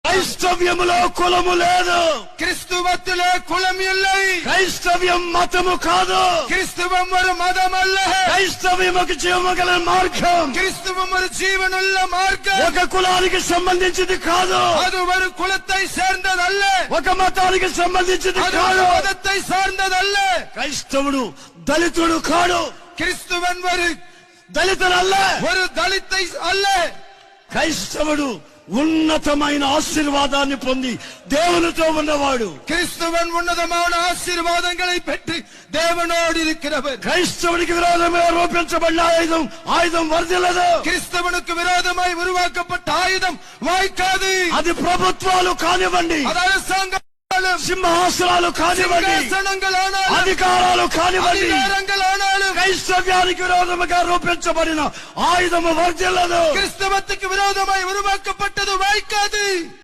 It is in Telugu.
క్రైస్తవ్యములో కులము లేదు. கிறிஸ்துவத்திலே குலம் இல்லை. క్రైస్తవ్యం మతము కాదు. கிறிஸ்துவம் ஒரு மதம் அல்ல. క్రైస్తవ్యం ఒక జీవగల మార్గం. கிறிஸ்துவம் ஒரு ஜீவனுள்ள மார்க்கம். ఒక కులానికి సంబంధించింది కాదు. அது ஒரு குலத்தை சேர்ந்ததல்ல. ఒక మతానికి సంబంధించింది அது కాదు. ஒரு மதத்தை சார்ந்ததல்ல. క్రైస్తవుడు దళితుడు కాడు. கிறிஸ்துவன் ஒரு దళితుడల్ల. ஒரு దళిத்தை அல்ல. క్రైస్తవుడు ఉన్నతమైన ఆశీర్వాదాన్ని పొంది దేవునితో ఉన్నవాడు. கிறிஸ்துவன் ఉన్నతమైన ఆశీర్వాదங்களை பெற்று தேவனோடு இருக்கிறவர். క్రైస్తవునికి విరోధంగా రూపించబడిన ఆయుధం వర్ధిల్లదు. கிறிஸ்தவனுக்கு விரோதமாய் உருவாக்கப்பட்ட ஆயுதம் வாய்க்காது. అది ప్రభుత్వాలు కానివ్వండి, அது அரசாங்கம், సింహాసనాలు కానివ్వండి, అధికారాలు కానివ్వండి, క్రైస్తవ్యానికి విరోధముగా రూపించబడిన ఆయుధము వర్ధిల్లదు. கிறிஸ்தவத்துக்கு விரோதமாய் உருவாக்கப்பட்டது வாய்க்காது.